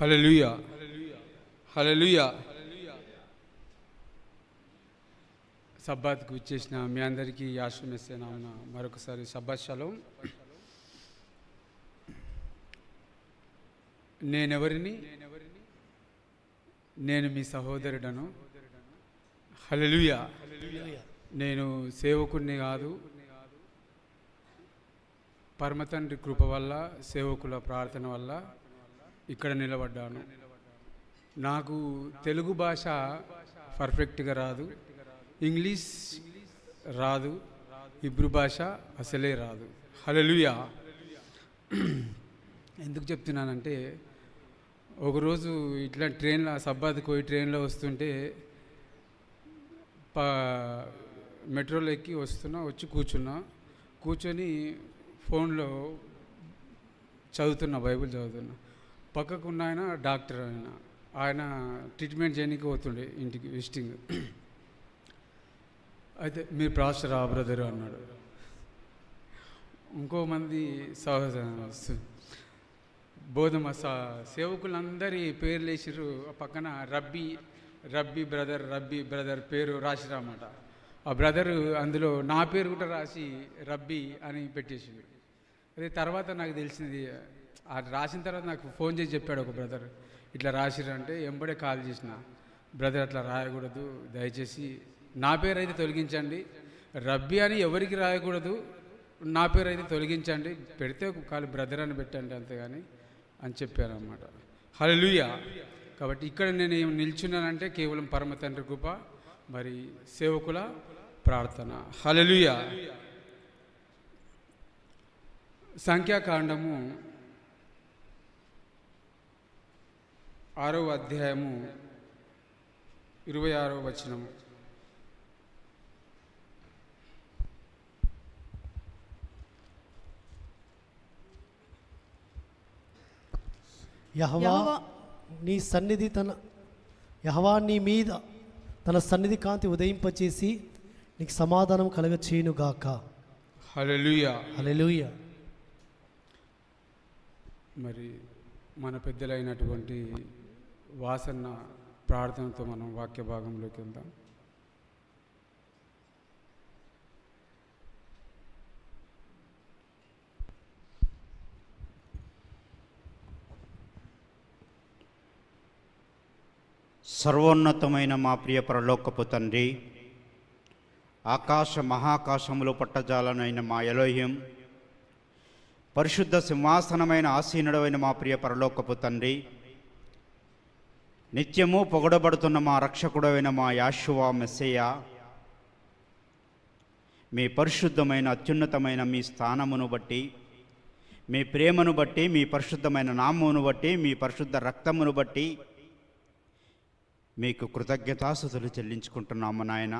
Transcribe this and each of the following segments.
హల్లెలూయా, హల్లెలూయా. సబ్బాత్కు ఇచ్చేసిన మీ అందరికీ ఆశ్రమిస్తేనామన మరొకసారి సబ్బాత్ షలోం. నేనెవరిని? నేను మీ సహోదరుడను. హల్లెలూయా. నేను సేవకుడిని కాదు, పరమతండ్రి కృప వల్ల, సేవకుల ప్రార్థన వల్ల ఇక్కడ నిలబడ్డాను. నాకు తెలుగు భాష పర్ఫెక్ట్గా రాదు, ఇంగ్లీష్ రాదు, హిబ్రూ భాష అసలే రాదు. హల్లెలూయా. ఎందుకు చెప్తున్నానంటే, ఒకరోజు ఇట్లా ట్రైన్లో సబ్బాత్కి పోయి ట్రైన్లో వస్తుంటే మెట్రోలో ఎక్కి వచ్చి కూర్చొని ఫోన్లో బైబిల్ చదువుతున్నా. పక్కకు ఉన్న ఆయన డాక్టర్, ఆయన ట్రీట్మెంట్ చేయడానికి పోతుండే ఇంటికి విజిటింగ్. అయితే మీరు ప్రాస్టర్ బ్రదరు అన్నాడు. ఇంకో మంది బోధమ సేవకులందరి పేర్లు వేసిర్రు. పక్కన రబ్బీ బ్రదర్ పేరు రాసిరన్నమాట. ఆ బ్రదరు అందులో నా పేరు కూడా రాసి రబ్బీ అని పెట్టేసిండు. అదే తర్వాత నాకు తెలిసింది, రాసిన తర్వాత నాకు ఫోన్ చేసి చెప్పాడు ఒక బ్రదర్, ఇట్లా రాసిరంటే ఎంబడే కాల్ చేసిన, బ్రదర్ అట్లా రాయకూడదు, దయచేసి నా పేరు అయితే తొలగించండి, రబ్బీ అని ఎవరికి రాయకూడదు, నా పేరు అయితే తొలగించండి, పెడితే కాలు బ్రదర్ అని పెట్టండి అంతేగాని అని చెప్పాను అన్నమాట. హల్లెలూయా. కాబట్టి ఇక్కడ నేను నిల్చున్నానంటే కేవలం పరమ తండ్రి కృప, మరి సేవకుల ప్రార్థన. హల్లెలూయా. సంఖ్యాకాండము 6వ అధ్యాయము 26వ వచనము. యెహోవా నీ మీద తన సన్నిధి కాంతి ఉదయింపచేసి నీకు సమాధానం కలగచేయునుగాక. హల్లెలూయా, హల్లెలూయా. మరి మన పెద్దలైనటువంటి వాసన్న ప్రార్థనతో మనం వాక్య భాగంలోకి వెళ్దాం. సర్వోన్నతమైన మా ప్రియ పరలోకపు తండ్రి, ఆకాశ మహాకాశములు పట్టజాలనైన మా ఎలోహిం, పరిశుద్ధ సింహాసనమైన ఆసీనుడైన మా ప్రియ పరలోకపు తండ్రి, నిత్యము పొగడబడుతున్న మా రక్షకుడైన మా యాషువా మెస్సయ్య, మీ పరిశుద్ధమైన అత్యున్నతమైన మీ స్థానమును బట్టి, మీ ప్రేమను బట్టి, మీ పరిశుద్ధమైన నామమును బట్టి, మీ పరిశుద్ధ రక్తమును బట్టి మీకు కృతజ్ఞతాస్తుతులు చెల్లించుకుంటున్నాము నాయన.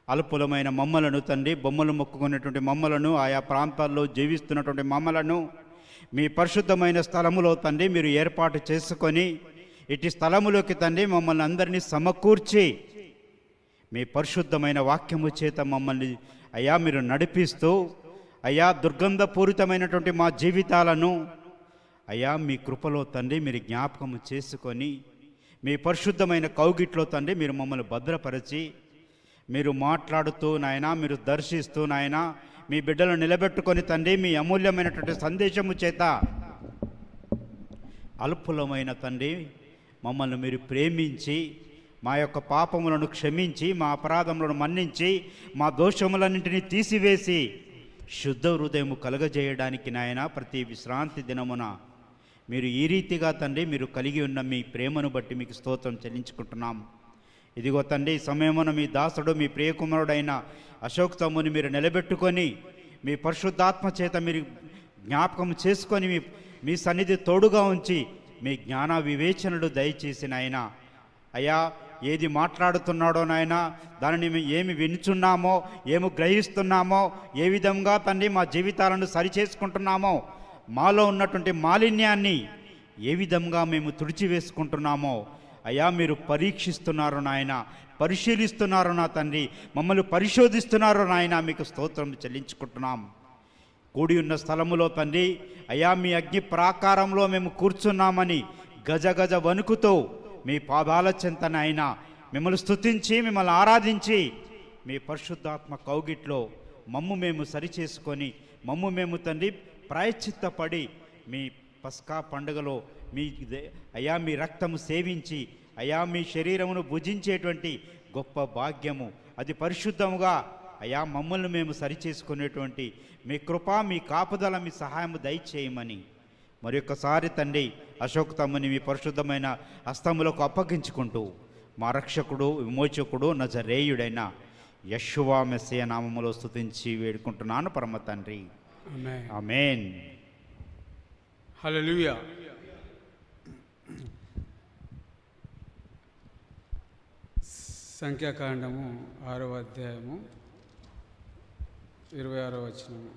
అల్పులమైన మమ్మలను తండ్రి, బొమ్మలు మొక్కుకున్నటువంటి మమ్మలను, ఆయా ప్రాంతాల్లో జీవిస్తున్నటువంటి మమ్మలను మీ పరిశుద్ధమైన స్థలములో తండ్రి మీరు ఏర్పాటు చేసుకొని, ఇటు స్థలములోకి తండ్రి మమ్మల్ని అందరినీ సమకూర్చి మీ పరిశుద్ధమైన వాక్యము చేత మమ్మల్ని అయ్యా మీరు నడిపిస్తూ, అయ్యా దుర్గంధపూరితమైనటువంటి మా జీవితాలను అయ్యా మీ కృపలో తండ్రి మీరు జ్ఞాపకము చేసుకొని, మీ పరిశుద్ధమైన కౌగిట్లో తండ్రి మీరు మమ్మల్ని భద్రపరిచి, మీరు మాట్లాడుతూ నాయన, మీరు దర్శిస్తూ నాయన, మీ బిడ్డలను నిలబెట్టుకొని తండ్రి మీ అమూల్యమైనటువంటి సందేశము చేత అల్పులమైన తండ్రి మమ్మల్ని మీరు ప్రేమించి, మా యొక్క పాపములను క్షమించి, మా అపరాధములను మన్నించి, మా దోషములన్నింటినీ తీసివేసి శుద్ధ హృదయము కలగజేయడానికి నాయన ప్రతి విశ్రాంతి దినమున మీరు ఈ రీతిగా తండ్రి మీరు కలిగి ఉన్న మీ ప్రేమను బట్టి మీకు స్తోత్రం చెల్లించుకుంటున్నాం. ఇదిగో తండ్రి ఈ సమయమున మీ దాసుడు, మీ ప్రియకుమారుడైన అశోక్ తమ్ముని మీరు నిలబెట్టుకొని, మీ పరిశుద్ధాత్మ చేత మీరు జ్ఞాపకం చేసుకొని, మీ సన్నిధి తోడుగా ఉంచి, మీ జ్ఞాన వివేచనలు దయచేసి నాయన, అయ్యా ఏది మాట్లాడుతున్నాడో నాయన, దానిని ఏమి వినుచున్నామో, ఏమి గ్రహిస్తున్నామో, ఏ విధంగా తండ్రి మా జీవితాలను సరిచేసుకుంటున్నామో, మాలో ఉన్నటువంటి మాలిన్యాన్ని ఏ విధంగా మేము తుడిచివేసుకుంటున్నామో అయ్యా మీరు పరీక్షిస్తున్నారు నాయన, పరిశీలిస్తున్నారు నా తండ్రి, మమ్మల్ని పరిశోధిస్తున్నారు నాయన, మీకు స్తోత్రం చెల్లించుకుంటున్నాం. కూడి ఉన్న స్థలములో తండ్రి అయ్యా మీ అగ్ని ప్రాకారంలో మేము కూర్చున్నామని గజ గజ వణుకుతో మీ పాదాల చెంతనైనా మిమ్మల్ని స్తుతించి మిమ్మల్ని ఆరాధించి మీ పరిశుద్ధాత్మ కౌగిట్లో మమ్ము మేము సరిచేసుకొని మమ్ము మేము తండ్రి ప్రాయశ్చిత్తపడి మీ పస్కా పండుగలో అయా మీ రక్తము సేవించి అయా మీ శరీరమును భుజించేటువంటి గొప్ప భాగ్యము అది పరిశుద్ధముగా అయా మమ్మల్ని మేము సరిచేసుకునేటువంటి మీ కృప మీ కాపుదల మీ సహాయము దయచేయమని మరొకసారి తండ్రి అశోక్ తమ్ముని మీ పరిశుద్ధమైన హస్తములకు అప్పగించుకుంటూ మా రక్షకుడు విమోచకుడు నజరేయుడైన యెషువా మెస్సియ నామములో స్తుతించి వేడుకుంటున్నాను పరమ తండ్రి. ఆమేన్. హల్లెలూయా. సంఖ్యాకాండము 6వ అధ్యాయము 26వ వచనము.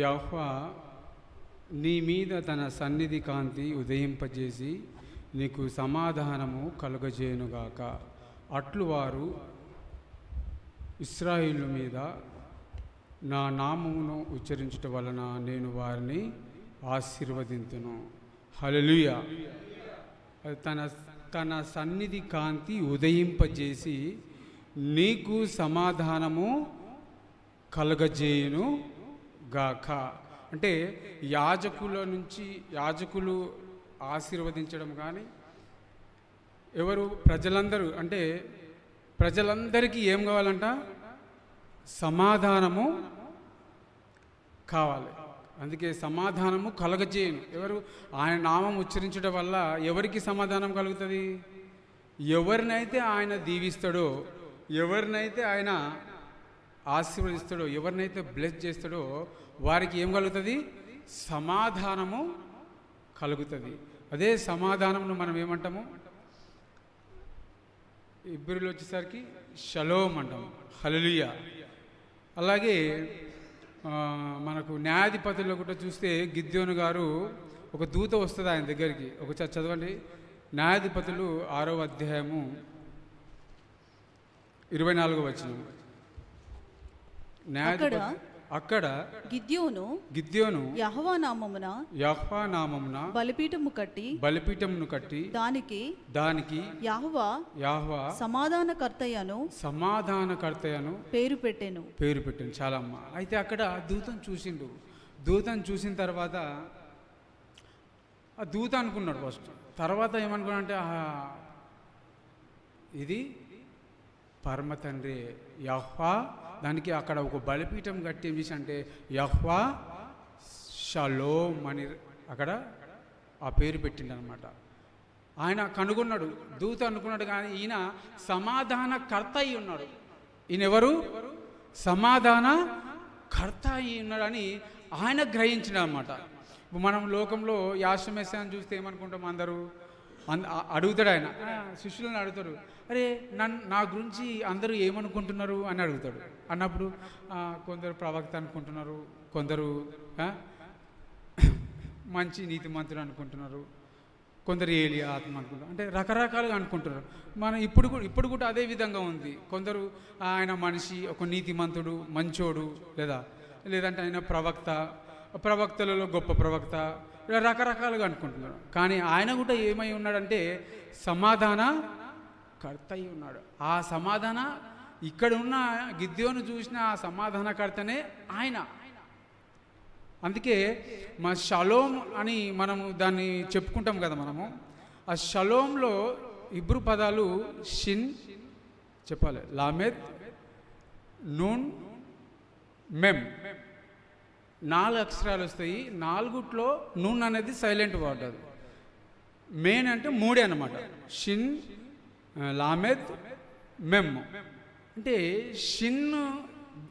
యెహోవా నీ మీద తన సన్నిధి కాంతి ఉదయింపజేసి నీకు సమాధానము కలుగజేయునుగాక. అట్లు వారు ఇశ్రాయేలు మీద నా నామమును ఉచ్చరించుట వలన నేను వారిని ఆశీర్వదింతును. హల్లెలూయా. తన సన్నిధి కాంతి ఉదయింపజేసి నీకు సమాధానము కలుగజేయును గాక. అంటే యాజకులు ఆశీర్వదించడం కానీ ప్రజలందరూ అంటే ప్రజలందరికీ ఏం కావాలంట? సమాధానము కావాలి. అందుకే సమాధానము కలగజేయను. ఆయన నామం ఉచ్చరించడం వల్ల ఎవరికి సమాధానం కలుగుతుంది? ఎవరినైతే ఆయన దీవిస్తాడో, ఎవరినైతే ఆయన ఆశీర్వదిస్తాడో, ఎవరినైతే బ్లెస్ చేస్తాడో వారికి ఏం కలుగుతుంది? సమాధానము కలుగుతుంది. అదే సమాధానమును మనం ఏమంటాము? ఇబ్రిలో వచ్చేసరికి షలోమ్ అంటాము. హల్లెలూయా. అలాగే మనకు న్యాయాధిపతుల్లో కూడా చూస్తే గిద్యోను గారు ఒక దూత వస్తుంది ఆయన దగ్గరికి. ఒకసారి చదవండి. న్యాయాధిపతులు 6వ అధ్యాయము 24వ వచనం. అక్కడ గిద్యోను యెహోవా నామమున బలిపీఠమును కట్టి దానికి యెహోవా సమాధానకర్తయను పేరు పెట్టెను. చాలా అమ్మ. అయితే అక్కడ దూతను చూసిండు. దూతను చూసిన తర్వాత ఆ దూత అనుకున్నాడు ఫస్ట్. తర్వాత ఏమనుకున్నా అంటే ఇది పరమ తండ్రి యెహోవా. దానికి అక్కడ ఒక బలిపీఠం కట్టి ఏం చేసి అంటే యెహోవా షలోమ్ అని అక్కడ ఆ పేరు పెట్టిండు అనమాట. ఆయన కనుగొన్నాడు, దూత అనుకున్నాడు. కానీ ఈయన సమాధానకర్త అయి ఉన్నాడు. ఈయన ఎవరు? సమాధానకర్త అయి ఉన్నాడని ఆయన గ్రహించిన అనమాట. ఇప్పుడు మనం లోకంలో యాషమెస్సాన్ని చూస్తే ఏమనుకుంటాం? అందరూ అడుగుతాడు ఆయన. శిష్యులను అడుగుతాడు, అరే నా గురించి అందరూ ఏమనుకుంటున్నారు అని అడుగుతాడు. అన్నప్పుడు కొందరు ప్రవక్త అనుకుంటున్నారు, కొందరు మంచి నీతిమంతుడు అనుకుంటున్నారు, కొందరు ఏలియా ఆత్మ అనుకుంటారు. అంటే రకరకాలుగా అనుకుంటున్నారు. మనం ఇప్పుడు కూడా అదే విధంగా ఉంది. కొందరు ఆయన మనిషి, ఒక నీతిమంతుడు, మంచోడు, లేదంటే ఆయన ప్రవక్తలలో గొప్ప ప్రవక్త, ఇలా రకరకాలుగా అనుకుంటున్నారు. కానీ ఆయన కూడా ఏమై ఉన్నాడంటే సమాధానకర్త అయి ఉన్నాడు. ఆ సమాధాన ఇక్కడ ఉన్న గిద్యోను చూసిన ఆ సమాధానకర్తనే ఆయన. అందుకే మా షలోమ్ అని మనము దాన్ని చెప్పుకుంటాం కదా. మనము ఆ షలోమ్లో ఇబ్రు పదాలు షిన్ చెప్పాలి, లామెద్, నూన్, మెమ్ 4 అక్షరాలు వస్తాయి. 4 నూన్ అనేది సైలెంట్ వర్డ్. అది మెయిన్ అంటే 3 అన్నమాట. షిన్, లామెద్, మెమ్. అంటే షిన్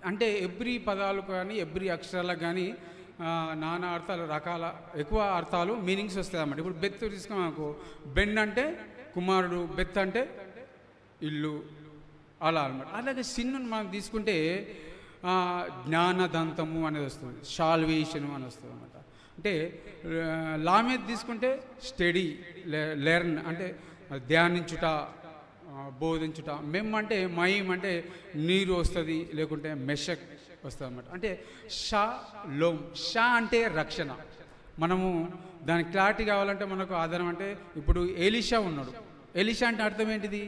అంటే ఎవ్రీ పదాలు కానీ ఎవ్రీ అక్షరాలకు కానీ నానా అర్థాలు, ఎక్కువ అర్థాలు, మీనింగ్స్ వస్తాయి అన్నమాట. ఇప్పుడు బెత్ తీసుకున్నామనుకో, బెన్ అంటే కుమారుడు, బెత్ అంటే ఇల్లు, అలా అన్నమాట. అలాగే షిన్ను మనం తీసుకుంటే జ్ఞానదంతము అనేది వస్తుంది, సాల్వేషను అని వస్తుంది అన్నమాట. అంటే లామెద్ తీసుకుంటే స్టడీ, లెర్న్ అంటే ధ్యానించుట, బోధించుట. మెమ్ అంటే మైమ్ అంటే నీరు వస్తుంది, లేకుంటే మెషక్ వస్తుంది అన్నమాట. అంటే షా లోమ్. షా అంటే రక్షణ. మనము దానికి క్లారిటీ కావాలంటే మనకు ఆధారం అంటే ఇప్పుడు ఎలీషా ఉన్నాడు. ఎలీషా అంటే అర్థం ఏంటిది?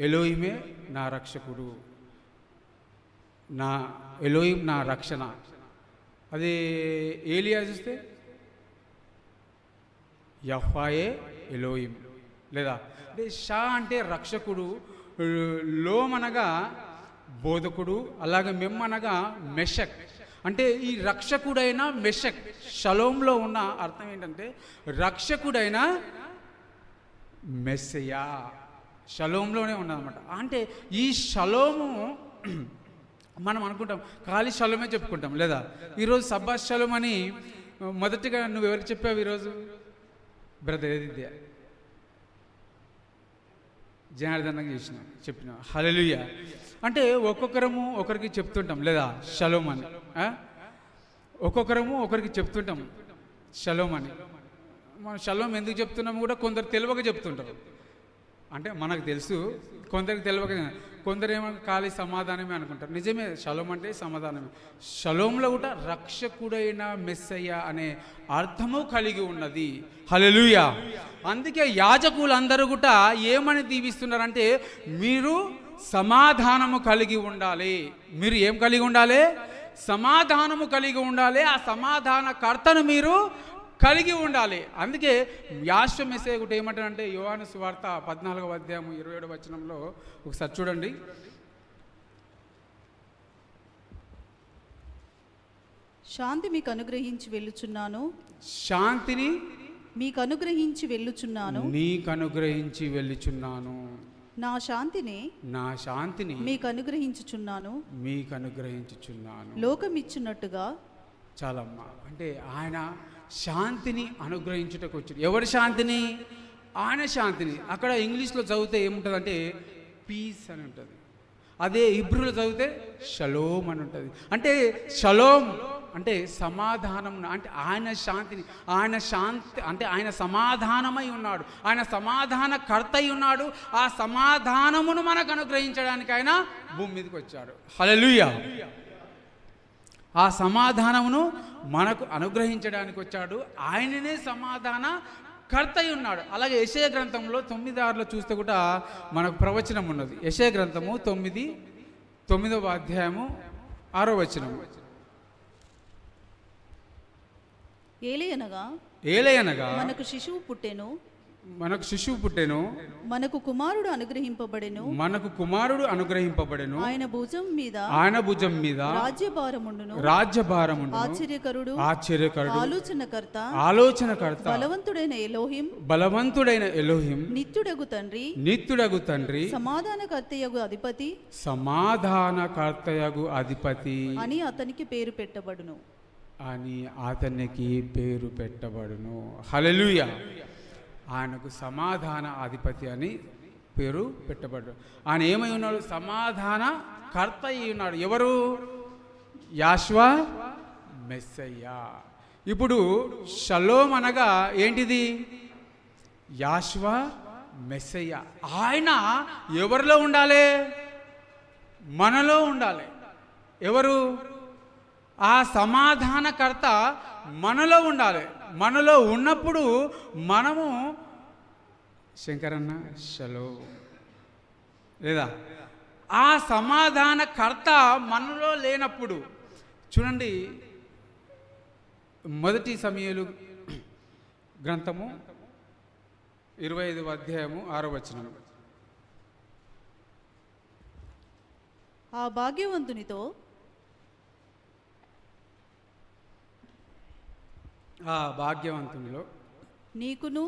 ఎలోహిమే నా రక్షకుడు, నా ఎలోహిం నా రక్షణ. అదే ఏలియా చూస్తే యెహోవాయే ఎలోహిం, లేదా అంటే షా అంటే రక్షకుడు, లోమ్ అనగా బోధకుడు, అలాగే మెమ్ అనగా మెషక్. అంటే ఈ రక్షకుడైన మెషక్, షలోంలో ఉన్న అర్థం ఏంటంటే రక్షకుడైన మెస్సయా, షలోంలోనే ఉన్నదన్నమాట. అంటే ఈ షలోము మనం అనుకుంటాం ఖాళీ షలోమే చెప్పుకుంటాం, లేదా ఈరోజు సబ్బా షలోం అని మొదటిగా నువ్వు ఎవరికి చెప్పావు ఈరోజు? బ్రదర్ ఏదిద్య జనార్దనకి చెప్పిన హల్లెలూయా. అంటే ఒక్కొక్కరము ఒకరికి చెప్తుంటాం, లేదా షలోం అని. ఒక్కొక్కరము ఒకరికి చెప్తుంటాం షలోం అని. మనం షలోం ఎందుకు చెప్తున్నాము కూడా కొందరు తెలియక చెప్తుంటారు. అంటే మనకు తెలుసు, కొందరికి తెలియక, కొందరేమో ఖాళీ సమాధానమే అనుకుంటారు. నిజమే, షలోం అంటే సమాధానమే. షలోంలో కూడా రక్షకుడైన మెస్సయ్య అనే అర్థము కలిగి ఉన్నది. హల్లెలూయా. అందుకే యాజకులందరూ కూడా ఏమని దీవిస్తున్నారంటే మీరు సమాధానము కలిగి ఉండాలి. మీరు ఏం కలిగి ఉండాలి? సమాధానము కలిగి ఉండాలి. ఆ సమాధాన కర్తను మీరు కలిగి ఉండాలి. అందుకే యాశ్వ మెస్సయ్య ఒకటి ఏమంటారంటే యోహాను సువార్త 14వ అధ్యాయము 27వ వచనంలో ఒకసారి చూడండి. శాంతి మీకు అనుగ్రహించి వెళ్ళుచున్నాను, శాంతిని మీకు అనుగ్రహించి వెళ్ళుచున్నాను, నీకు అనుగ్రహించి వెళ్ళుచున్నాను, నా శాంతిని మీకు అనుగ్రహించుచున్నాను, మీకు అనుగ్రహించుచున్నాను. లోకమిచ్చున్నట్టుగా. చాలమ్మా. అంటే ఆయన శాంతిని అనుగ్రహించుటకు వచ్చాడు. ఎవరి శాంతిని? ఆయన శాంతిని. అక్కడ ఇంగ్లీష్లో చదివితే ఏముంటుంది అంటే పీస్ అని ఉంటుంది. అదే హిబ్రూలో చదివితే షలోమ్ అని ఉంటుంది. అంటే షలోమ్ అంటే సమాధానం. అంటే ఆయన శాంతిని, ఆయన శాంతి అంటే ఆయన సమాధానమై ఉన్నాడు, ఆయన సమాధాన కర్త అయి ఉన్నాడు. ఆ సమాధానమును మనకు అనుగ్రహించడానికి ఆయన భూమి మీదకి వచ్చాడు. హల్లెలూయా. ఆ సమాధానమును మనకు అనుగ్రహించడానికి వచ్చాడు. ఆయననే సమాధాన కర్త అయి ఉన్నాడు. అలాగే యెషయా గ్రంథంలో 9:6 చూస్తే కూడా మనకు ప్రవచనం ఉన్నది. యెషయా గ్రంథము 9వ అధ్యాయము 6వ వచనము. ఏలయనగా మనకు శిశువు పుట్టెను, మనకు కుమారుడు అనుగ్రహింపబడెను, ఆయన భుజం మీద రాజ్యభారముండును, ఆశ్చర్యకరుడు, ఆలోచనకర్త, బలవంతుడైన ఎలోహిం, నిత్యుడగు తండ్రి, సమాధానకర్తయగు అధిపతి అని అతనికి పేరు పెట్టబడును. హల్లెలూయా. ఆయనకు సమాధాన అధిపతి అని పేరు పెట్టబడ్డాడు. ఆయన ఏమై ఉన్నాడు? సమాధాన కర్త అయి ఉన్నాడు. ఎవరు? యాశ్వా మెస్సయ్య. ఇప్పుడు షలోమ్ అనగా ఏంటిది? యాశ్వా మెస్సయ్య. ఆయన ఎవరిలో ఉండాలి? మనలో ఉండాలి. ఎవరు? ఆ సమాధానకర్త మనలో ఉండాలి. మనలో ఉన్నప్పుడు మనము శంకరన్న షలోమ్, లేదా ఆ సమాధానకర్త మనలో లేనప్పుడు చూడండి. మొదటి సమూయేలు గ్రంథము 25వ అధ్యాయము 6వ వచనం. ఆ భాగ్యవంతునితో ఆ భాగ్యవంతునిలో నీకును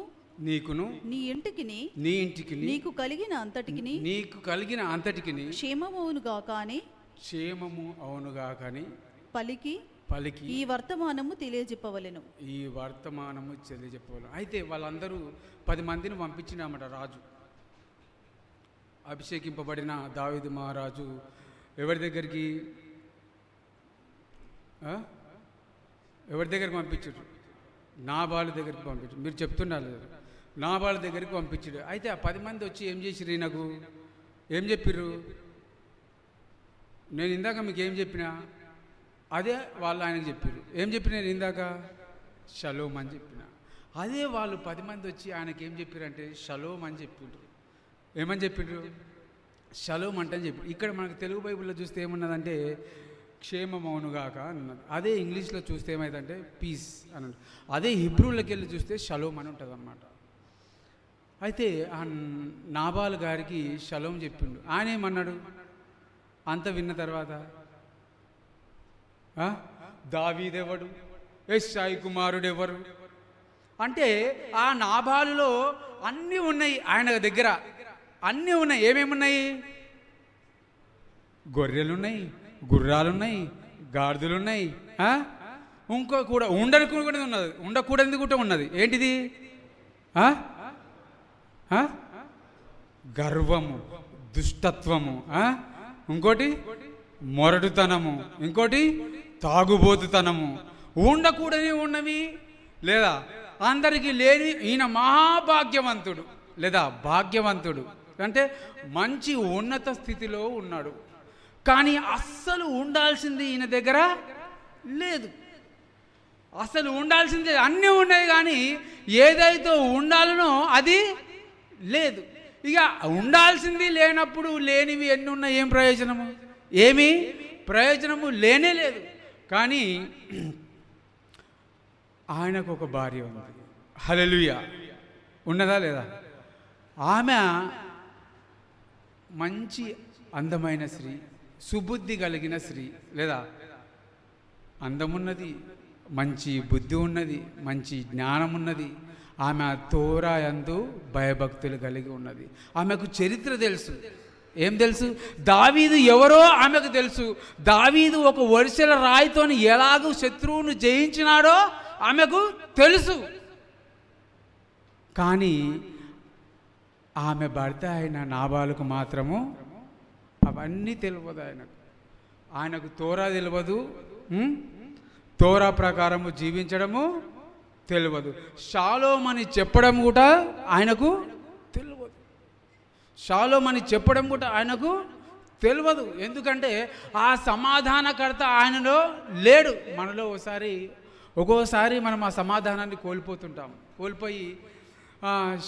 నీ ఇంటికి నీకు కలిగిన అంతటికి క్షేమము అవునుగా కానీ పలికి ఈ వర్తమానము తెలియజెప్పవలెను. అయితే వాళ్ళందరూ 10 మందిని పంపించినామట రాజు. అభిషేకింపబడిన దావీదు మహారాజు ఎవరి దగ్గరికి పంపించారు? నాబాలు దగ్గరికి పంపించారు. మీరు చెప్తున్నారు నాబాలు దగ్గరికి పంపించాడు. అయితే ఆ 10 మంది వచ్చి ఏం చేసిర్రు, నాకు ఏం చెప్పిర్రు, నేను ఇందాక మీకు ఏం చెప్పినా అదే వాళ్ళు ఆయనకు చెప్పారు. ఏం చెప్పిన నేను ఇందాక షలోమ్ అని చెప్పిన. అదే వాళ్ళు 10 మంది వచ్చి ఆయనకి ఏం చెప్పారంటే షలోమ్ అని చెప్పిండ్రు. ఏమని చెప్పిండ్రు, షలోమ్ అంటే అని చెప్పి. ఇక్కడ మనకు తెలుగు బైబిల్లో చూస్తే ఏమున్నదంటే క్షేమమౌనుగాక అన్నది. అదే ఇంగ్లీష్లో చూస్తే ఏమైందంటే పీస్ అని. అదే హిబ్రూలోకి వెళ్ళి చూస్తే షలోమ్ అని ఉంటుంది అన్నమాట. అయితే ఆ నాబాల్ గారికి షలోమ్ చెప్పిండు. ఆయన ఏమన్నాడు అంత విన్న తర్వాత, దావీదెవడు, యెష్షయి కుమారుడెవరు అంటే ఆ నాబాలులో అన్నీ ఉన్నాయి, ఆయన దగ్గర అన్నీ ఉన్నాయి. ఏమేమి ఉన్నాయి, గొర్రెలున్నాయి, గుర్రాలున్నాయి, గాడిదలున్నాయి, ఇంకో కూడా ఉండకూడదు ఉన్నది, ఉండకూడదు కూడా ఉన్నది. ఏంటిది, గర్వము, దుష్టత్వము, ఇంకోటి మొరటుతనము, ఇంకోటి తాగుబోతుతనము, ఉండకూడని ఉన్నవి లేదా అందరికీ లేని ఈయన మహాభాగ్యవంతుడు లేదా భాగ్యవంతుడు అంటే మంచి ఉన్నత స్థితిలో ఉన్నాడు. కానీ అస్సలు ఉండాల్సింది ఈయన దగ్గర లేదు. అసలు ఉండాల్సింది అన్నీ ఉన్నాయి కానీ ఏదైతే ఉండాలనో అది లేదు. ఇక ఉండాల్సింది లేనప్పుడు లేనివి ఎన్ని ఉన్నా ఏం ప్రయోజనము, ఏమీ ప్రయోజనము లేనే లేదు. కానీ ఆయనకు ఒక భార్య ఉంది, హల్లెలూయా, ఉన్నదా లేదా? ఆమె మంచి అందమైన స్త్రీ, సుబుద్ధి కలిగిన స్త్రీ లేదా అందమున్నది, మంచి బుద్ధి ఉన్నది, మంచి జ్ఞానం ఉన్నది. ఆమె తోరా యందు భయభక్తులు కలిగి ఉన్నది. ఆమెకు చరిత్ర తెలుసు. ఏం తెలుసు, దావీదు ఎవరో ఆమెకు తెలుసు. దావీదు ఒక వరుసల రాయితోని ఎలాగూ శత్రువును జయించినాడో ఆమెకు తెలుసు. కానీ ఆమె భర్త అయిన నాబాలుకు మాత్రము అవన్నీ తెలియదు. ఆయనకు తోరా తెలియదు, తోరా ప్రకారము జీవించడము తెలియదు. షాలోమ్ అని చెప్పడం కూడా ఆయనకు తెలియదు. షాలోమ్ అని చెప్పడం కూడా ఆయనకు తెలియదు. ఎందుకంటే ఆ సమాధానకర్త ఆయనలో లేడు. మనలో ఒక్కోసారి మనం ఆ సమాధానాన్ని కోల్పోతుంటాం. కోల్పోయి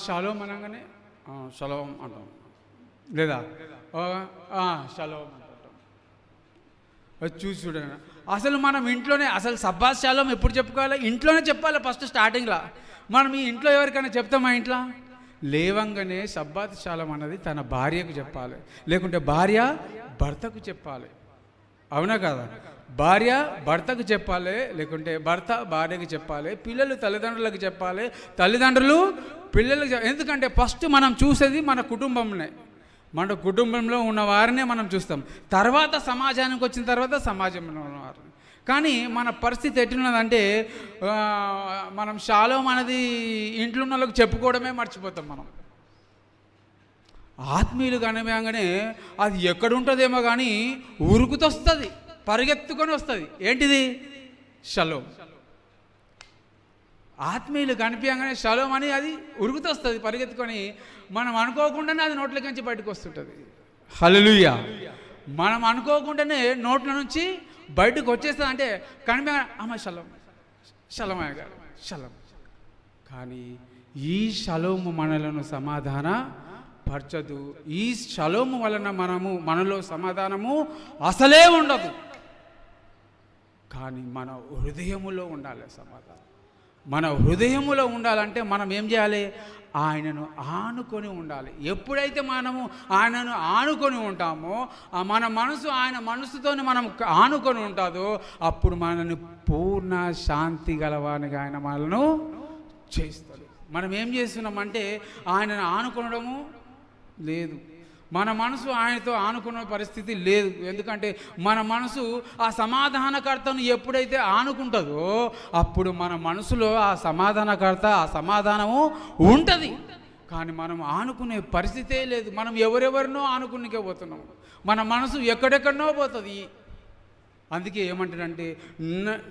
షాలోమ్ అనగానే షలోమ్ అంటాం లేదా షలోమ్ అంటుంటాం. చూసి చూడండి, అసలు మనం ఇంట్లోనే అసలు సబ్బాత్ షాలోమ్ ఎప్పుడు చెప్పుకోవాలి, ఇంట్లోనే చెప్పాలి. ఫస్ట్ స్టార్టింగ్లో మనం ఈ ఇంట్లో ఎవరికైనా చెప్తామా, ఇంట్లో లేవంగానే సబ్బాత్ షాలోమ్ అన్నది తన భార్యకు చెప్పాలి, లేకుంటే భార్య భర్తకు చెప్పాలి. అవునా కదా? భార్య భర్తకు చెప్పాలి, లేకుంటే భర్త భార్యకు చెప్పాలి, పిల్లలు తల్లిదండ్రులకు చెప్పాలి, తల్లిదండ్రులు పిల్లలకు. ఎందుకంటే ఫస్ట్ మనం చూసేది మన కుటుంబంలో, మన కుటుంబంలో ఉన్న వారినే మనం చూస్తాం. తర్వాత సమాజానికి వచ్చిన తర్వాత సమాజంలో ఉన్నవారిని. కానీ మన పరిస్థితి ఎట్లున్నదంటే మనం షాలోమ్ అనేది ఇంట్లో ఉన్న వాళ్ళకి చెప్పుకోవడమే మర్చిపోతాం. మనం ఆత్మీయులు కనిపించగానే అది ఎక్కడుంటుందేమో కానీ ఉరుకుతొస్తుంది, పరిగెత్తుకొని వస్తుంది. ఏంటిది, షలోమ్. ఆత్మీయులు కనిపించగానే షలోమ్ అని అది ఉరుకుతొస్తుంది పరిగెత్తుకొని. మనం అనుకోకుండానే అది నోట్లోకి నుంచి బయటకు వస్తుంటుంది. హల్లెలూయా. మనం అనుకోకుండానే నోట్ల నుంచి బయటకు వచ్చేస్తుంది. అంటే కనిపించ అమ్మ షలోమ్, షలోమయ్య గారు షలోమ్. కానీ ఈ షలోము మనలను సమాధాన పరచదు. ఈ షలోము వలన మనలో సమాధానము అసలే ఉండదు. కానీ మన హృదయములో ఉండాలి సమాధానం. మన హృదయములో ఉండాలంటే మనం ఏం చేయాలి, ఆయనను ఆనుకొని ఉండాలి. ఎప్పుడైతే మనము ఆయనను ఆనుకొని ఉంటామో మన మనసు ఆయన మనసుతో మనం ఆనుకొని ఉంటుందో అప్పుడు మనల్ని పూర్ణ శాంతి గలవానిగా ఆయన మనను చేస్తాడు. మనం ఏం చేస్తున్నామంటే ఆయనను ఆనుకొనడము లేదు. మన మనసు ఆయనతో ఆనుకున్న పరిస్థితి లేదు. ఎందుకంటే మన మనసు ఆ సమాధానకర్తను ఎప్పుడైతే ఆనుకుంటుందో అప్పుడు మన మనసులో ఆ సమాధానకర్త ఆ సమాధానము ఉంటుంది. కానీ మనం ఆనుకునే పరిస్థితే లేదు. మనం ఎవరెవరినో ఆనుకునికే పోతున్నాము. మన మనసు ఎక్కడెక్కడనో పోతుంది. అందుకే ఏమంటాడంటే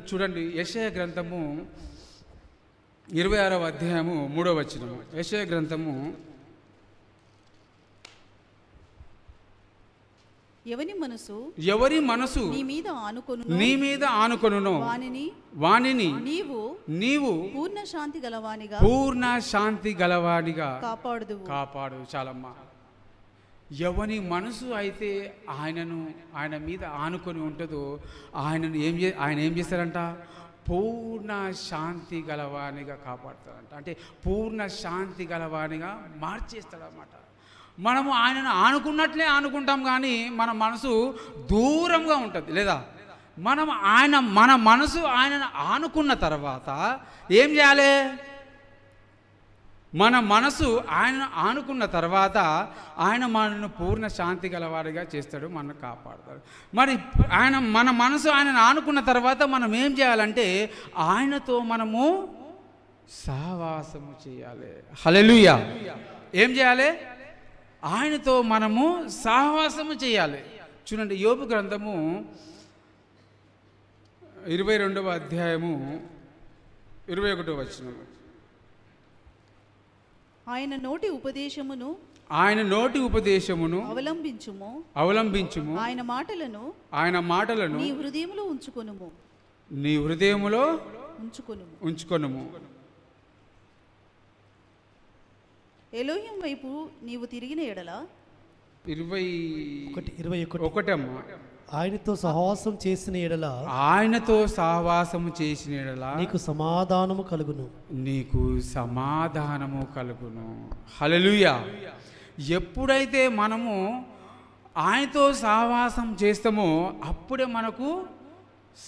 చూడండి, యెషయా గ్రంథము 26వ అధ్యాయము 3వ వచనము. యెషయా గ్రంథము ఎవరి మనసు నీ మీద ఆనుకొనునో వానిని నీవు పూర్ణ శాంతి గలవానిగా కాపాడు. చాలమ్మా. ఎవని మనసు అయితే ఆయన మీద ఆనుకొని ఉంటుందో ఆయన ఏం చేస్తారంట? పూర్ణ శాంతి గలవానిగా కాపాడుతారంట. అంటే పూర్ణ శాంతి గలవానిగా మార్చేస్తాడన్నమాట. మనము ఆయనను ఆనుకున్నట్లే ఆనుకుంటాం, కానీ మన మనసు దూరంగా ఉంటుంది, లేదా? మన మనసు ఆయనను ఆనుకున్న తర్వాత ఏం చేయాలి? మన మనసు ఆయనను ఆనుకున్న తర్వాత ఆయన మనను పూర్ణ శాంతి గలవాడిగా చేస్తాడు, మనను కాపాడుతాడు. మరి మన మనసు ఆయనను ఆనుకున్న తర్వాత మనం ఏం చేయాలంటే ఆయనతో మనము సహవాసము చేయాలి. హల్లెలూయా. ఏం చేయాలి? ఆయనతో మనము సహవాసము చేయాలి. చూడండి, యోబు గ్రంథము 22వ అధ్యాయము 21వ వచనం. ఆయన నోటి ఉపదేశమును అవలంబించుము. ఆయన మాటలను నీ హృదయములో ఉంచుకొనుము. ఎలోహిం వైపు నీవు తిరిగిన ఎడల 21 అమ్మా. ఆయనతో సహవాసం చేసిన ఎడల నీకు సమాధానము కలుగును. హల్లెలూయా. ఎప్పుడైతే మనము ఆయనతో సహవాసం చేస్తామో అప్పుడే మనకు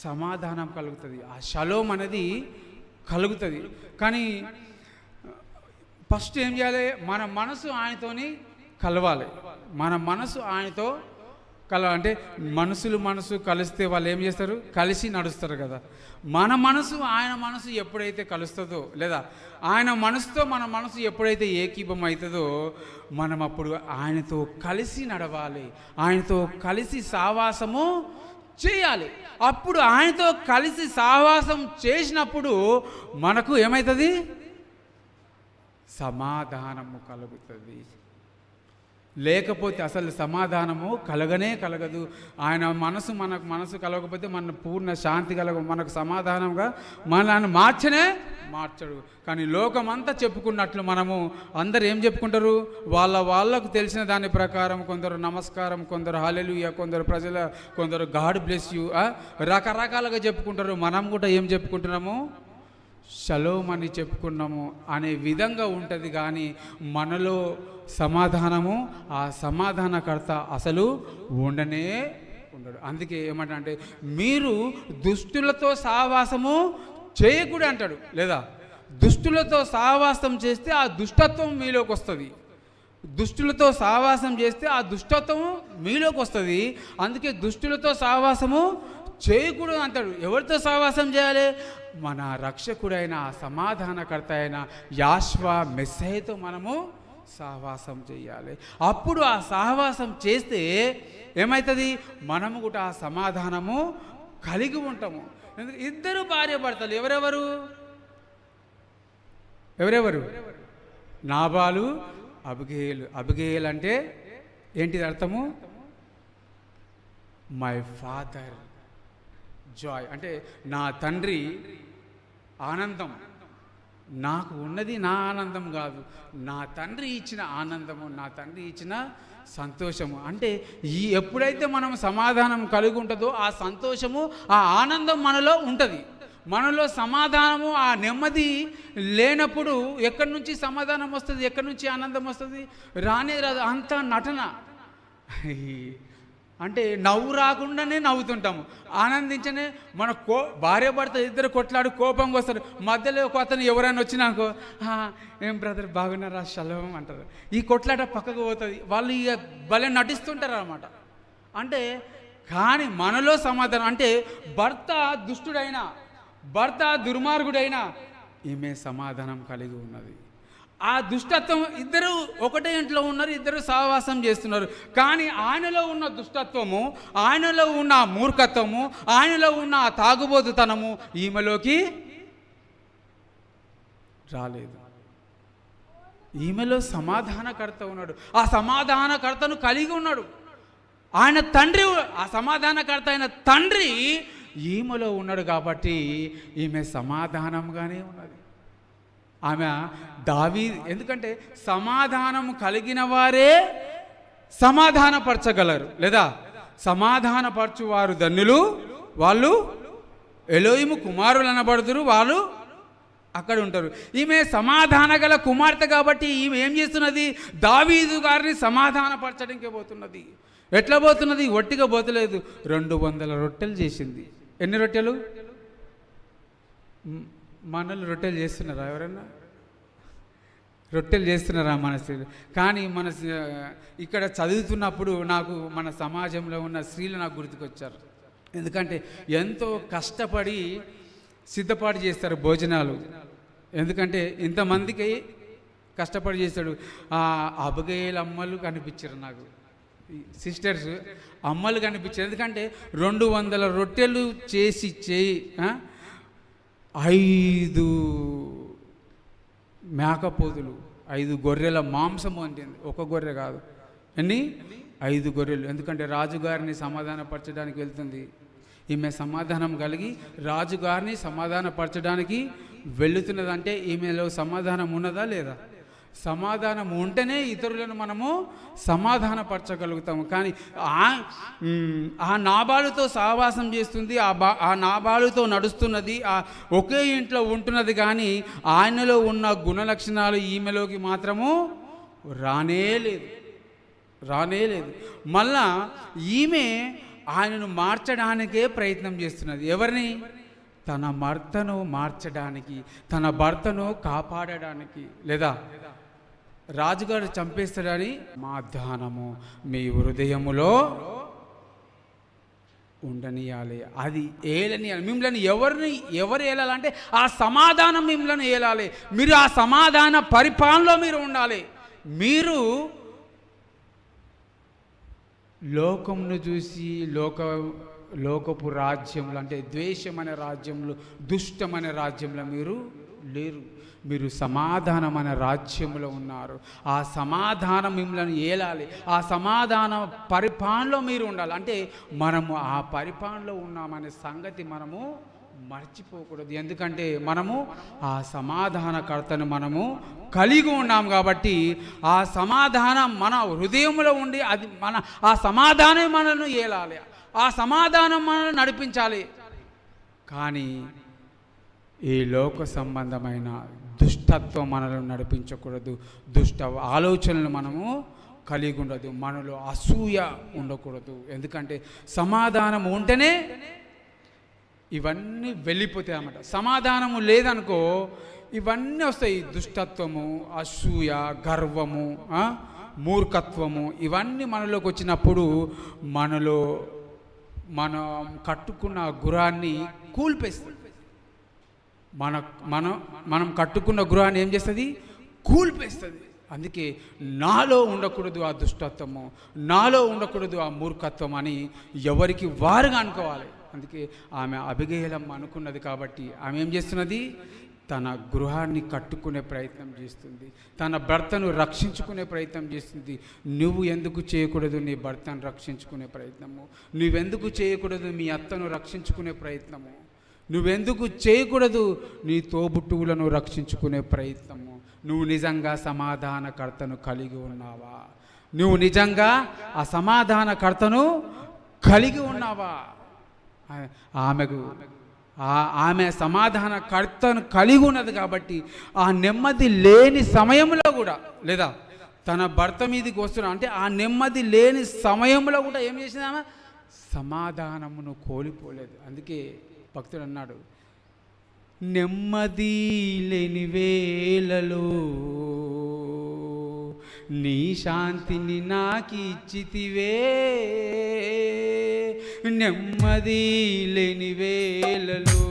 సమాధానం కలుగుతుంది, ఆ షలోమ్ అనేది కలుగుతుంది. కానీ ఫస్ట్ ఏం చేయాలి? మన మనసు ఆయనతోని కలవాలి. మన మనసు ఆయనతో అంటే మనసు కలిస్తే వాళ్ళు ఏం చేస్తారు? కలిసి నడుస్తారు కదా. మన మనసు ఆయన మనసు ఎప్పుడైతే కలుస్తుందో, లేదా ఆయన మనసుతో మన మనసు ఎప్పుడైతే ఏకీభం అవుతుందో మనం అప్పుడు ఆయనతో కలిసి నడవాలి, ఆయనతో కలిసి సహవాసము చేయాలి. అప్పుడు ఆయనతో కలిసి సహవాసం చేసినప్పుడు మనకు ఏమవుతుంది? సమాధానము కలుగుతుంది. లేకపోతే అసలు సమాధానము కలగదు. ఆయన మనసు కలగకపోతే మన పూర్ణ శాంతి మనకు సమాధానంగా మనల్ని మార్చడు. కానీ లోకమంతా చెప్పుకున్నట్లు మనము అందరు ఏం చెప్పుకుంటారు? వాళ్ళకు తెలిసిన దాని ప్రకారం కొందరు నమస్కారం, కొందరు హల్లెలూయా, కొందరు గాడ్ బ్లెస్ యూ, రకరకాలుగా చెప్పుకుంటారు. మనం కూడా ఏం చెప్పుకుంటున్నాము? షలోమ్ అని చెప్పుకున్నాము అనే విధంగా ఉంటుంది. కానీ మనలో సమాధానము, ఆ సమాధానకర్త అసలు ఉండడు. అందుకే ఏమంటే మీరు దుష్టులతో సహవాసము చేయకూడదు అంటాడు, లేదా? దుష్టులతో సహవాసం చేస్తే ఆ దుష్టత్వం మీలోకి వస్తుంది. దుష్టులతో సహవాసం చేస్తే ఆ దుష్టత్వం మీలోకి వస్తుంది. అందుకే దుష్టులతో సహవాసము చేయకూడదు అంటాడు. ఎవరితో సహవాసం చేయాలి? మన రక్షకుడైన సమాధానకర్త అయిన యాష్వా మెస్సీయతో మనము సహవాసం చేయాలి. అప్పుడు ఆ సహవాసం చేస్తే ఏమవుతుంది? మనము కూడా ఆ సమాధానము కలిగి ఉంటాము. ఇద్దరు భార్య భర్తలు ఎవరెవరు? నాబాలు, అబిగయలు. అబిగయలు అంటే ఏంటిది అర్థము? మై ఫాదర్ జాయ్, అంటే నా తండ్రి ఆనందం. నాకు ఉన్నది నా ఆనందం కాదు, నా తండ్రి ఇచ్చిన ఆనందము, నా తండ్రి ఇచ్చిన సంతోషము. అంటే ఎప్పుడైతే మనం సమాధానం కలిగి ఉంటుందో ఆ సంతోషము, ఆ ఆనందం మనలో ఉంటుంది. మనలో సమాధానము, ఆ నెమ్మది లేనప్పుడు ఎక్కడి నుంచి సమాధానం వస్తుంది? ఎక్కడి నుంచి ఆనందం వస్తుంది? రానే రాదు. అంతా నటన. అంటే నవ్వు రాకుండానే నవ్వుతుంటాము, ఆనందించనే. మన భార్య భర్త ఇద్దరు కొట్లాడు కోపంగా వస్తారు. మధ్యలో ఒక అతను ఎవరైనా వచ్చినాకో, ఏం బ్రదర్ బాగున్నారా, షలోమ్ అంటారు. ఈ కొట్లాట పక్కకు పోతుంది. వాళ్ళు ఇక భలే నటిస్తుంటారు అన్నమాట. అంటే కానీ మనలో సమాధానం, అంటే భర్త దుష్టుడైనా, భర్త దుర్మార్గుడైనా ఈమె సమాధానం కలిగి ఉన్నది. ఆ దుష్టత్వం, ఇద్దరు ఒకటే ఇంట్లో ఉన్నారు, ఇద్దరు సహవాసం చేస్తున్నారు. కానీ ఆయనలో ఉన్న దుష్టత్వము, ఆయనలో ఉన్న మూర్ఖత్వము, ఆయనలో ఉన్న తాగుబోతుతనము ఈమెలోకి రాలేదు. ఈమెలో సమాధానకర్త ఉన్నాడు. ఆ సమాధానకర్తను కలిగి ఉన్నాడు ఆయన తండ్రి. ఆ సమాధానకర్త అయిన తండ్రి ఈమెలో ఉన్నాడు కాబట్టి ఈమె సమాధానంగానే ఉన్నది. ఆమె ఎందుకంటే సమాధానం కలిగిన వారే సమాధానపరచగలరు, లేదా సమాధానపరచు వారు ధన్యులు, వాళ్ళు ఎలోహిము కుమారులు అనబడుతురు, వాళ్ళు అక్కడ ఉంటారు. ఈమె సమాధాన గల కుమార్తె కాబట్టి ఈమె ఏం చేస్తున్నది? దావీదు గారిని సమాధానపరచడానికి పోతున్నది. ఎట్లా పోతున్నది? ఒట్టిగా పోతలేదు. 200 రొట్టెలు చేసింది. ఎన్ని రొట్టెలు? మనల్ని రొట్టెలు చేస్తున్నారా? ఎవరన్నా రొట్టెలు చేస్తున్నారా మన స్త్రీలు? కానీ మన ఇక్కడ చదువుతున్నప్పుడు నాకు మన సమాజంలో ఉన్న స్త్రీలు నాకు గుర్తుకొచ్చారు. ఎందుకంటే ఎంతో కష్టపడి సిద్ధపాటు చేస్తారు భోజనాలు. ఎందుకంటే ఇంతమందికి కష్టపడి చేస్తాడు. అబగేల అమ్మలు కనిపించారు నాకు, సిస్టర్స్ అమ్మలు కనిపించారు. ఎందుకంటే 200 రొట్టెలు చేసి 5 మేకపోతులు, 5 గొర్రెల మాంసము అంటే ఒక గొర్రె కాదు, ఎన్ని 5 గొర్రెలు. ఎందుకంటే రాజుగారిని సమాధానపరచడానికి వెళ్తుంది ఈమె. సమాధానం కలిగి రాజుగారిని సమాధానపరచడానికి వెళుతున్నదంటే ఈమెలో సమాధానం ఉన్నదా లేదా? సమాధానం ఉంటేనే ఇతరులను మనము సమాధానపరచగలుగుతాము. కానీ ఆ నాబాలుతో సహవాసం చేస్తుంది, ఆ నాబాలుతో నడుస్తున్నది, ఒకే ఇంట్లో ఉంటున్నది. కానీ ఆయనలో ఉన్న గుణలక్షణాలు ఈమెలోకి మాత్రము రానేలేదు. మళ్ళా ఈమె ఆయనను మార్చడానికే ప్రయత్నం చేస్తున్నది. ఎవరిని? తన భర్తను మార్చడానికి, తన భర్తను కాపాడడానికి. లేదా రాజుగారు చంపేస్తాడని సమాధానము మీ హృదయములో ఉండనియాలి, అది ఏలనియాలి. మిమ్మల్ని ఎవరు ఏలాలంటే ఆ సమాధానం మిమ్మల్ని ఏలాలి. మీరు ఆ సమాధాన పరిపాలనలో మీరు ఉండాలి. మీరు లోకంను చూసి లోకపు రాజ్యంలో, అంటే ద్వేషమైన రాజ్యంలో, దుష్టమైన రాజ్యంలో మీరు లేరు. మీరు సమాధానమైన రాజ్యంలో ఉన్నారు. ఆ సమాధానం మిమ్మల్ని ఏలాలి. ఆ సమాధాన పరిపాలనలో మీరు ఉండాలి. అంటే మనము ఆ పరిపాలనలో ఉన్నామనే సంగతి మనము మర్చిపోకూడదు. ఎందుకంటే మనము ఆ సమాధానకర్తను మనము కలిగి ఉన్నాం కాబట్టి ఆ సమాధానం మన హృదయంలో ఉండి అది ఆ సమాధానం మనను ఏలాలి, ఆ సమాధానం మనల్ని నడిపించాలి. కానీ ఈ లోక సంబంధమైన దుష్టత్వం మనల్ని నడిపించకూడదు. దుష్ట ఆలోచనలు మనము కలిగి ఉండదు. మనలో అసూయ ఉండకూడదు. ఎందుకంటే సమాధానం ఉంటేనే ఇవన్నీ వెళ్ళిపోతాయి అన్నమాట. సమాధానము లేదనుకో ఇవన్నీ వస్తాయి. దుష్టత్వము, అసూయ, గర్వము, మూర్ఖత్వము ఇవన్నీ మనలోకి వచ్చినప్పుడు మనం కట్టుకున్న గురాన్ని కూల్పేస్తుంది. మనం కట్టుకున్న గృహాన్ని ఏం చేస్తుంది? కూల్పేస్తుంది. అందుకే నాలో ఉండకూడదు ఆ దుష్టత్వము, నాలో ఉండకూడదు ఆ మూర్ఖత్వం అని ఎవరికి వారుగా అనుకోవాలి. అందుకే ఆమె అబిగయలమ్మ అనుకున్నది కాబట్టి ఆమె ఏం చేస్తున్నది? తన గృహాన్ని కట్టుకునే ప్రయత్నం చేస్తుంది, తన భర్తను రక్షించుకునే ప్రయత్నం చేస్తుంది. నువ్వు ఎందుకు చేయకూడదు నీ భర్తను రక్షించుకునే ప్రయత్నము? నువ్వెందుకు చేయకూడదు మీ అత్తను రక్షించుకునే ప్రయత్నము? నువ్వెందుకు చేయకూడదు నీ తోబుట్టువులను రక్షించుకునే ప్రయత్నము? నువ్వు నిజంగా సమాధానకర్తను కలిగి ఉన్నావా? నువ్వు నిజంగా ఆ సమాధానకర్తను కలిగి ఉన్నావా? ఆమె సమాధానకర్తను కలిగి ఉన్నది కాబట్టి ఆ నెమ్మది లేని సమయంలో కూడా, లేదా తన భర్త మీదకి వస్తున్నా అంటే ఆ నెమ్మది లేని సమయంలో కూడా ఏం చేసింది? ఆమె సమాధానమును కోల్పోలేదు. అందుకే భక్తుడు అన్నాడు, నెమ్మది లేని వేళలో నీ శాంతిని నాకిచ్చితివే, నెమ్మది లేని వేళలో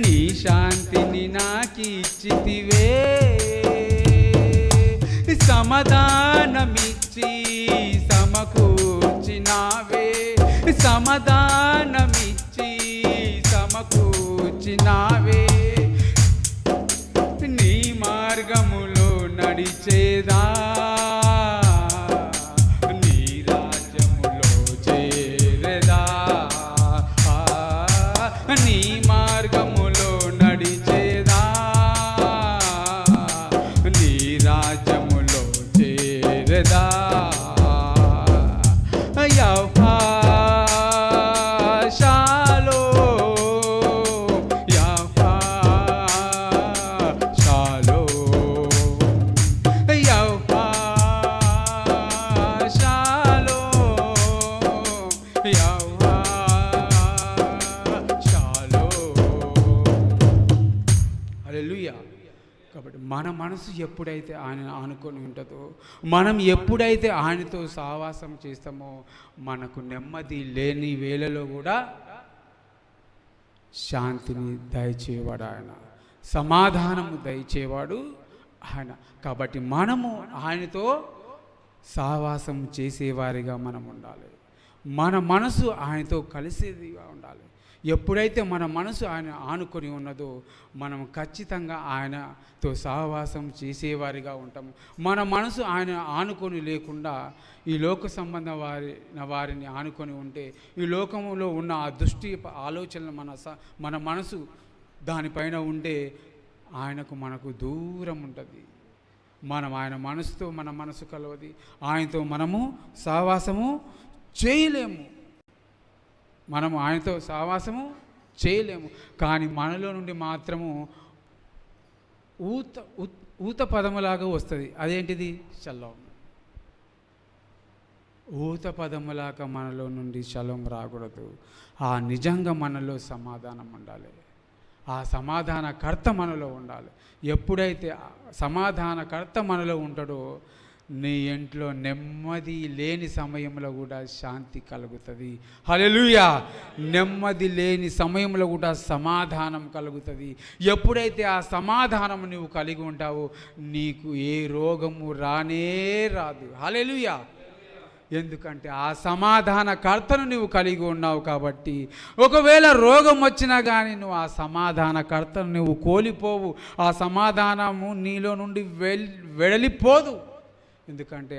నీ శాంతిని నాకిచ్చితివే, సమాధానమిచ్చి సమకూర్చినావే, సమాధానమిచ్చి సమకూర్చినావే, నడిచేదా, నీ రాజ్యములో చేరేదా, నీ మార్గములో నడిచేదా, నీ రాజ్యములో చేరేదా. యెహోవా షాలోమ్, యెహోవా షాలోమ్, యెహోవా షాలోమ్, యెహోవా షాలోమ్. హల్లెలూయా. కాబట్టి మన మనసు ఎప్పుడైతే ఆయన ఆనుకొని ఉంటుందో, మనం ఎప్పుడైతే ఆయనతో సహవాసం చేస్తామో, మనకు నెమ్మది లేని వేళలో కూడా శాంతిని దయచేవాడు ఆయన, సమాధానము దయచేవాడు ఆయన. కాబట్టి మనము ఆయనతో సహవాసం చేసేవారిగా మనం ఉండాలి. మన మనసు ఆయనతో కలిసేదిగా ఉండాలి. ఎప్పుడైతే మన మనసు ఆయన ఆనుకొని ఉన్నదో, మనం ఖచ్చితంగా ఆయనతో సహవాసం చేసేవారిగా ఉంటాము. మన మనసు ఆయన ఆనుకొని లేకుండా ఈ లోక సంబంధ వారిని ఆనుకొని ఉంటే, ఈ లోకంలో ఉన్న ఆ దుష్టి ఆలోచనలు మన మనసు దానిపైన ఉంటే మనకు దూరం ఉంటుంది. మనం ఆయన మనసుతో మన మనసు కలవది, ఆయనతో మనము సహవాసము చేయలేము. మనము ఆయనతో సహవాసము చేయలేము. కానీ మనలో నుండి మాత్రము ఊత పదములాగా వస్తుంది. అదేంటిది? షలోం. ఊత పదములాగా మనలో నుండి షలోం రాకూడదు. నిజంగా మనలో సమాధానం ఉండాలి. ఆ సమాధానకర్త మనలో ఉండాలి. ఎప్పుడైతే సమాధానకర్త మనలో ఉంటాడో, నీ ఇంట్లో నెమ్మది లేని సమయంలో కూడా శాంతి కలుగుతుంది. హల్లెలూయా. నెమ్మది లేని సమయంలో కూడా సమాధానం కలుగుతుంది. ఎప్పుడైతే ఆ సమాధానం నువ్వు కలిగి ఉంటావో, నీకు ఏ రోగము రానే రాదు. హల్లెలూయా. ఎందుకంటే ఆ సమాధానకర్తను నువ్వు కలిగి ఉన్నావు కాబట్టి, ఒకవేళ రోగం వచ్చినా కానీ నువ్వు ఆ సమాధానకర్తను నువ్వు కోల్పోవు. ఆ సమాధానము నీలో నుండి వెడలిపోదు. ఎందుకంటే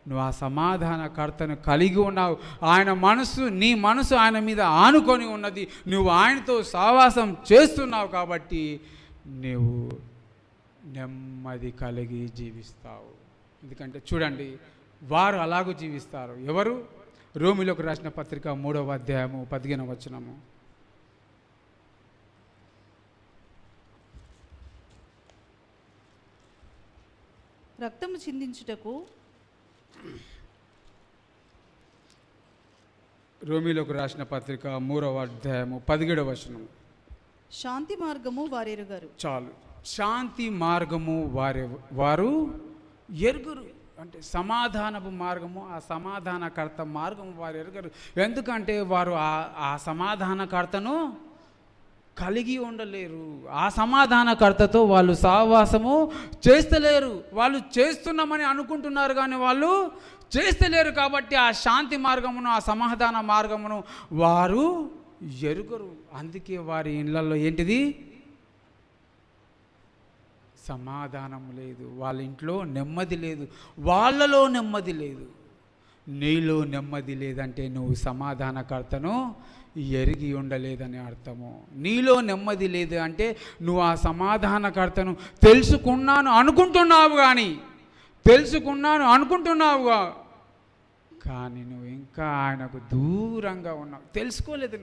నువ్వు ఆ సమాధానకర్తను కలిగి ఉన్నావు. నీ మనసు ఆయన మీద ఆనుకొని ఉన్నది. నువ్వు ఆయనతో సహవాసం చేస్తున్నావు కాబట్టి నువ్వు నెమ్మది కలిగి జీవిస్తావు. ఎందుకంటే చూడండి, వారు అలాగూ జీవిస్తారు. ఎవరు? రోమిలోకి రాసిన పత్రిక 3వ అధ్యాయము 15వ వచనము. రక్తము చిందించుటకు, రోమిలోకి రాసిన పత్రిక 3వ అధ్యాయము 17వ వచనము. శాంతి మార్గము వారెరుగరు. చాలు. శాంతి మార్గము వారు ఎరుగురు. అంటే సమాధానపు మార్గము, ఆ సమాధానకర్త మార్గము వారు ఎరుగరు. ఎందుకంటే వారు ఆ సమాధానకర్తను కలిగి ఉండలేరు. ఆ సమాధానకర్తతో వాళ్ళు సహవాసము చేస్తలేరు. వాళ్ళు చేస్తున్నామని అనుకుంటున్నారు కానీ వాళ్ళు చేస్తలేరు. కాబట్టి ఆ శాంతి మార్గమును, ఆ సమాధాన మార్గమును వారు ఎరుగరు. అందుకే వారి ఇళ్ళల్లో ఏంటిది? సమాధానం లేదు. వాళ్ళ ఇంట్లో నెమ్మది లేదు. వాళ్ళలో నెమ్మది లేదు. నీలో నెమ్మది లేదంటే నువ్వు సమాధానకర్తను ఎరిగి ఉండలేదని అర్థము. నీలో నెమ్మది లేదు అంటే నువ్వు ఆ సమాధానకర్తను తెలుసుకున్నాను అనుకుంటున్నావుగా కానీ నువ్వు ఇంకా ఆయనకు దూరంగా ఉన్నావు. తెలుసుకోలేదు.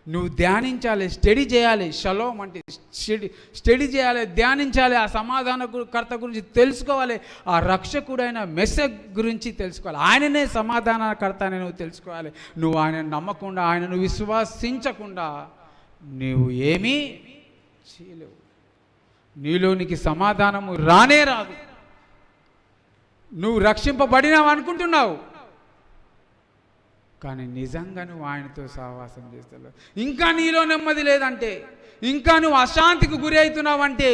నువ్వు ధ్యానించాలి, స్టడీ చేయాలి. షలోమ్ అంటే స్టడీ చేయాలి, ధ్యానించాలి. ఆ సమాధానకర్త గురించి తెలుసుకోవాలి. ఆ రక్షకుడైన మెస్సెజ్ గురించి తెలుసుకోవాలి. ఆయననే సమాధానకర్త అని నువ్వు తెలుసుకోవాలి. నువ్వు ఆయన నమ్మకుండా, ఆయనను విశ్వసించకుండా నువ్వు ఏమీ చేయలేవు. నీలోనికి సమాధానము రానే రాదు. నువ్వు రక్షింపబడినావు అనుకుంటున్నావు కానీ నిజంగా నువ్వు ఆయనతో సహవాసం చేస్తావు. ఇంకా నీలో నెమ్మది లేదంటే, ఇంకా నువ్వు అశాంతికి గురి అవుతున్నావంటే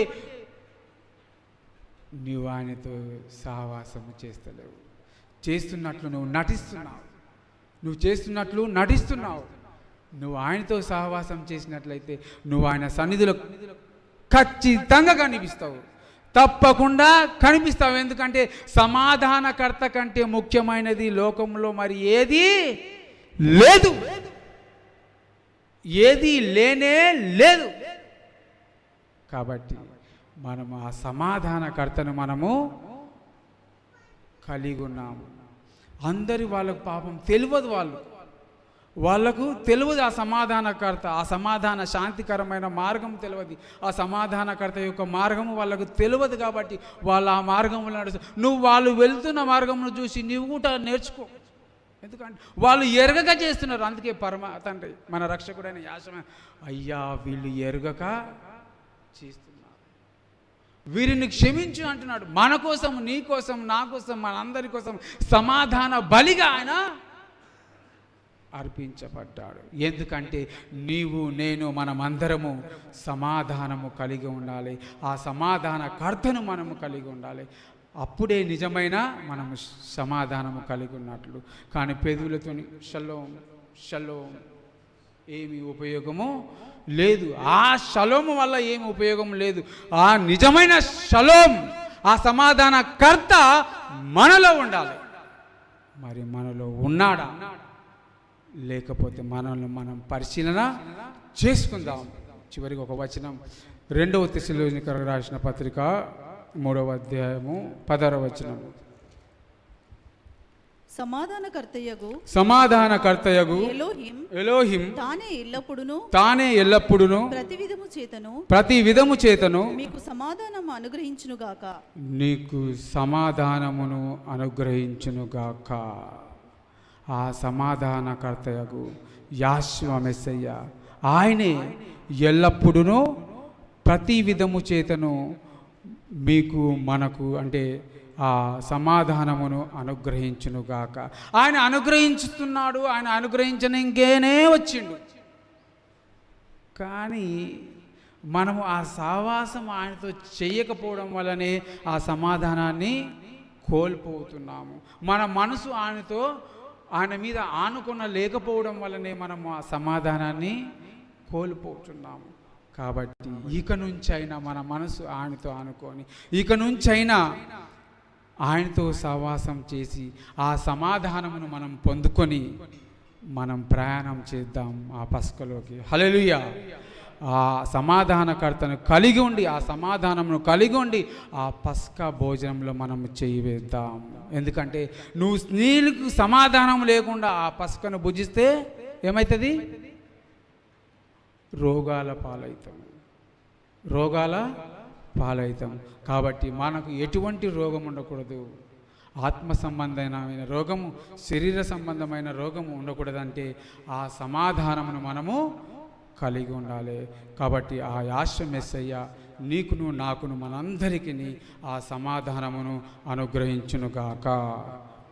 నువ్వు ఆయనతో సహవాసం చేస్తలేవు. చేస్తున్నట్లు నువ్వు నటిస్తున్నావు. నువ్వు ఆయనతో సహవాసం చేసినట్లయితే నువ్వు ఆయన సన్నిధిలో ఖచ్చితంగా కనిపిస్తావు. తప్పకుండా కనిపిస్తావు. ఎందుకంటే సమాధానకర్త కంటే ముఖ్యమైనది లోకంలో మరి ఏది లేదు, ఏది లేనే లేదు. కాబట్టి మనము ఆ సమాధానకర్తను మనము కలిగి ఉన్నాము. అందరి వాళ్ళకు పాపం తెలియదు, వాళ్ళకు తెలియదు ఆ సమాధానకర్త, ఆ సమాధాన శాంతికరమైన మార్గం తెలియదు, ఆ సమాధానకర్త యొక్క మార్గము వాళ్ళకు తెలియదు. కాబట్టి వాళ్ళు ఆ మార్గంలో నడుస్తారు. నువ్వు వాళ్ళు వెళ్తున్న మార్గంను చూసి నువ్వు కూడా నేర్చుకో. ఎందుకంటే వాళ్ళు ఎరగక చేస్తున్నారు. అందుకే తండ్రి మన రక్షకుడైన యేసు అయ్యా వీళ్ళు ఎరగక చేస్తున్నారు, వీరిని క్షమించు అంటున్నాడు. మన కోసం, నీ కోసం, నా కోసం, మనందరి కోసం సమాధాన బలిగా ఆయన అర్పించబడ్డాడు. ఎందుకంటే నీవు నేను మనమందరము సమాధానము కలిగి ఉండాలి. ఆ సమాధాన కర్తను మనము కలిగి ఉండాలి. అప్పుడే నిజమైన మనము సమాధానము కలిగి ఉన్నట్లు. కానీ పెదవులతో షలోం షలోం ఏమి ఉపయోగము లేదు. ఆ షలోము వల్ల ఏమి ఉపయోగం లేదు. ఆ నిజమైన షలోం, ఆ సమాధాన కర్త మనలో ఉండాలి. మరి మనలో ఉన్నాడా? లేకపోతే మనల్ని మనం పరిశీలన చేసుకుందాం. చివరికి ఒక వచనం 2వ తెస్సలోనికయులకు రాసిన పత్రిక 3వ అధ్యాయము 10వ వచనం. సమాధానకర్తయగు ఎలోహిం తానే ఎల్లప్పుడును ప్రతి విధము చేతను మీకు సమాధానము అనుగ్రహించునుగాక. నీకు సమాధానమును అనుగ్రహించునుగాక. ఆ సమాధానకర్తయగు యాషువ మెస్సయ్య ఆయనే ఎల్లప్పుడును ప్రతి విధము చేతను మీకు మనకు అంటే ఆ సమాధానమును అనుగ్రహించునుగాక. ఆయన అనుగ్రహించుతున్నాడు. ఆయన అనుగ్రహించనికేనే వచ్చిండు. కానీ మనము ఆ సావాసం ఆయనతో చేయకపోవడం వల్లనే ఆ సమాధానాన్ని కోల్పోతున్నాము. మన మనసు ఆయన మీద ఆనుకున్న లేకపోవడం వల్లనే మనము ఆ సమాధానాన్ని కోల్పోతున్నాము. కాబట్టి ఇక నుంచైనా మన మనసు ఆయనతో ఆనుకొని, ఇక నుంచైనా ఆయనతో సహవాసం చేసి ఆ సమాధానమును మనం పొందుకొని మనం ప్రయాణం చేద్దాం ఆ పస్కలోకి. హల్లెలూయా. ఆ సమాధానకర్తను కలిగి ఉండి, ఆ సమాధానమును కలిగి ఉండి ఆ పస్కా భోజనంలో మనం చేయి వేద్దాం. ఎందుకంటే నీకు సమాధానం లేకుండా ఆ పస్కను భుజిస్తే ఏమవుతుంది? రోగాల పాలవుతాం. కాబట్టి మనకు ఎటువంటి రోగం ఉండకూడదు. ఆత్మ సంబంధమైన రోగము, శరీర సంబంధమైన రోగము ఉండకూడదంటే ఆ సమాధానమును మనము కలిగి ఉండాలి. కాబట్టి ఆ యాషువ మెస్సయ్య నీకును నాకును మనందరికీ ఆ సమాధానమును అనుగ్రహించునుగాక.